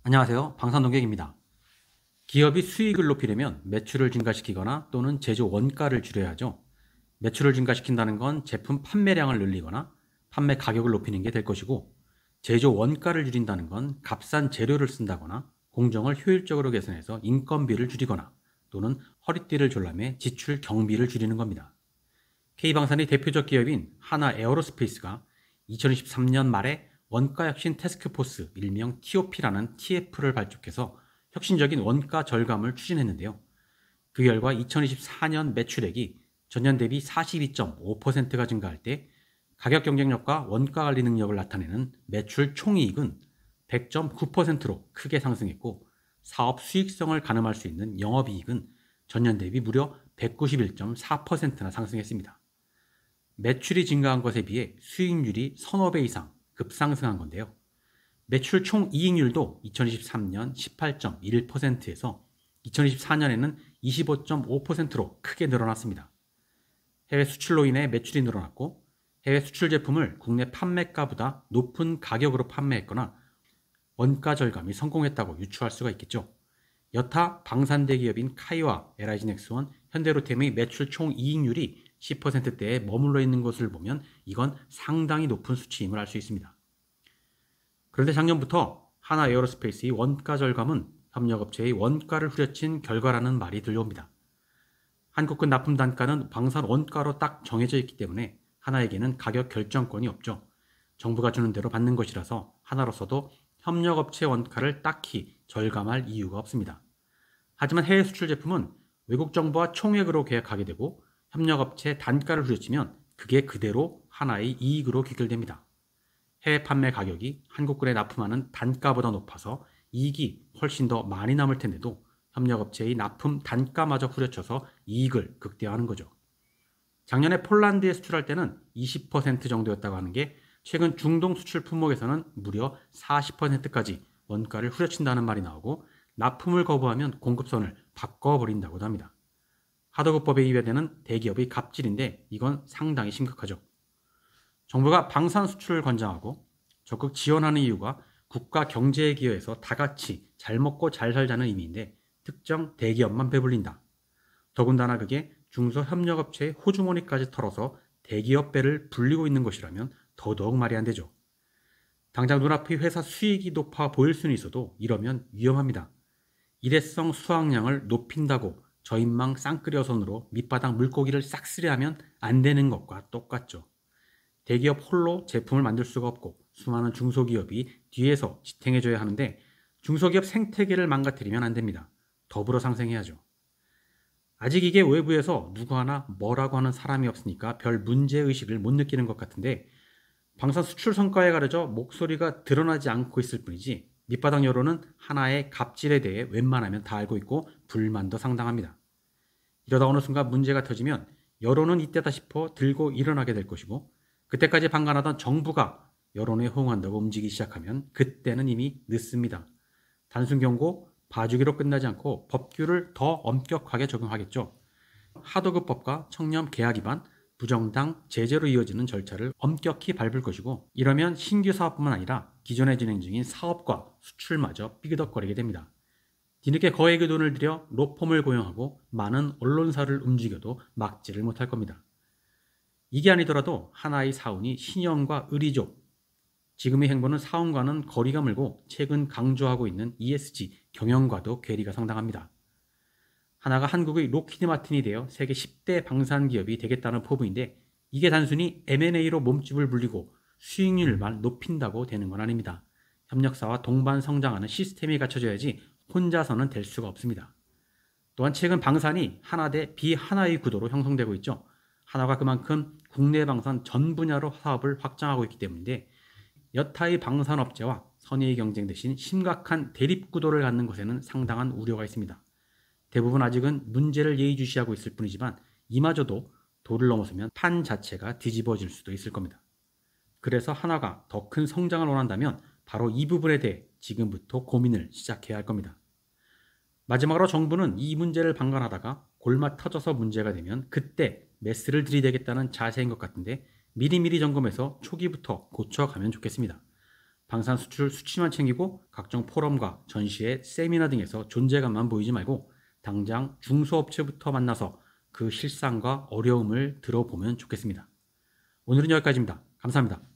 안녕하세요. 방산동객입니다. 기업이 수익을 높이려면 매출을 증가시키거나 또는 제조 원가를 줄여야 하죠. 매출을 증가시킨다는 건 제품 판매량을 늘리거나 판매 가격을 높이는 게 될 것이고, 제조 원가를 줄인다는 건 값싼 재료를 쓴다거나 공정을 효율적으로 개선해서 인건비를 줄이거나 또는 허리띠를 졸라매 지출 경비를 줄이는 겁니다. K방산의 대표적 기업인 하나 에어로스페이스가 2023년 말에 원가혁신 태스크포스, 일명 TOP라는 TF를 발족해서 혁신적인 원가 절감을 추진했는데요. 그 결과 2024년 매출액이 전년 대비 42.5%가 증가할 때 가격 경쟁력과 원가 관리 능력을 나타내는 매출 총이익은 100.9%로 크게 상승했고, 사업 수익성을 가늠할 수 있는 영업이익은 전년 대비 무려 191.4%나 상승했습니다. 매출이 증가한 것에 비해 수익률이 서너 배 이상 급상승한 건데요. 매출 총 이익률도 2023년 18.1%에서 2024년에는 25.5%로 크게 늘어났습니다. 해외 수출로 인해 매출이 늘어났고, 해외 수출 제품을 국내 판매가보다 높은 가격으로 판매했거나 원가 절감이 성공했다고 유추할 수가 있겠죠. 여타 방산대 기업인 카이와 LIG 넥스원, 현대로템의 매출 총 이익률이 10%대에 머물러 있는 것을 보면 이건 상당히 높은 수치임을 알 수 있습니다. 그런데 작년부터 하나 에어로스페이스의 원가 절감은 협력업체의 원가를 후려친 결과라는 말이 들려옵니다. 한국군 납품 단가는 방산 원가로 딱 정해져 있기 때문에 하나에게는 가격 결정권이 없죠. 정부가 주는 대로 받는 것이라서 하나로서도 협력업체 원가를 딱히 절감할 이유가 없습니다. 하지만 해외 수출 제품은 외국 정부와 총액으로 계약하게 되고 협력업체 단가를 후려치면 그게 그대로 하나의 이익으로 귀결됩니다. 해외 판매 가격이 한국군에 납품하는 단가보다 높아서 이익이 훨씬 더 많이 남을 텐데도 협력업체의 납품 단가마저 후려쳐서 이익을 극대화하는 거죠. 작년에 폴란드에 수출할 때는 20% 정도였다고 하는 게 최근 중동 수출 품목에서는 무려 40%까지 원가를 후려친다는 말이 나오고, 납품을 거부하면 공급선을 바꿔버린다고도 합니다. 하도급법에 위배되는 대기업의 갑질인데 이건 상당히 심각하죠. 정부가 방산 수출을 권장하고 적극 지원하는 이유가 국가 경제에 기여해서 다 같이 잘 먹고 잘 살자는 의미인데, 특정 대기업만 배불린다. 더군다나 그게 중소협력업체의 호주머니까지 털어서 대기업 배를 불리고 있는 것이라면 더더욱 말이 안 되죠. 당장 눈앞의 회사 수익이 높아 보일 수는 있어도 이러면 위험합니다. 일회성 수확량을 높인다고 저인망 쌍끌이어선으로 밑바닥 물고기를 싹쓸이하면 안 되는 것과 똑같죠. 대기업 홀로 제품을 만들 수가 없고 수많은 중소기업이 뒤에서 지탱해줘야 하는데, 중소기업 생태계를 망가뜨리면 안 됩니다. 더불어 상생해야죠. 아직 이게 외부에서 누구 하나 뭐라고 하는 사람이 없으니까 별 문제의식을 못 느끼는 것 같은데, 방산 수출 성과에 가려져 목소리가 드러나지 않고 있을 뿐이지 밑바닥 여론은 하나의 갑질에 대해 웬만하면 다 알고 있고 불만도 상당합니다. 이러다 어느 순간 문제가 터지면 여론은 이때다 싶어 들고 일어나게 될 것이고, 그때까지 방관하던 정부가 여론에 호응한다고 움직이기 시작하면 그때는 이미 늦습니다. 단순 경고, 봐주기로 끝나지 않고 법규를 더 엄격하게 적용하겠죠. 하도급법과 청렴 계약 위반, 부정당 제재로 이어지는 절차를 엄격히 밟을 것이고, 이러면 신규 사업뿐만 아니라 기존에 진행 중인 사업과 수출마저 삐그덕거리게 됩니다. 뒤늦게 거액의 돈을 들여 로펌을 고용하고 많은 언론사를 움직여도 막지를 못할 겁니다. 이게 아니더라도 하나의 사운이 신형과 의리죠. 지금의 행보는 사운과는 거리가 멀고 최근 강조하고 있는 ESG 경영과도 괴리가 상당합니다. 하나가 한국의 로키드 마틴이 되어 세계 10대 방산기업이 되겠다는 포부인데, 이게 단순히 M&A로 몸집을 불리고 수익률만 높인다고 되는 건 아닙니다. 협력사와 동반 성장하는 시스템이 갖춰져야지 혼자서는 될 수가 없습니다. 또한 최근 방산이 하나 대 비하나의 구도로 형성되고 있죠. 하나가 그만큼 국내 방산 전 분야로 사업을 확장하고 있기 때문인데, 여타의 방산업체와 선의의 경쟁 대신 심각한 대립 구도를 갖는 것에는 상당한 우려가 있습니다. 대부분 아직은 문제를 예의주시하고 있을 뿐이지만 이마저도 도를 넘어서면 판 자체가 뒤집어질 수도 있을 겁니다. 그래서 하나가 더 큰 성장을 원한다면 바로 이 부분에 대해 지금부터 고민을 시작해야 할 겁니다. 마지막으로 정부는 이 문제를 방관하다가 골마 터져서 문제가 되면 그때 메스를 들이대겠다는 자세인 것 같은데, 미리미리 점검해서 초기부터 고쳐가면 좋겠습니다. 방산 수출 수치만 챙기고 각종 포럼과 전시회, 세미나 등에서 존재감만 보이지 말고 당장 중소업체부터 만나서 그 실상과 어려움을 들어보면 좋겠습니다. 오늘은 여기까지입니다. 감사합니다.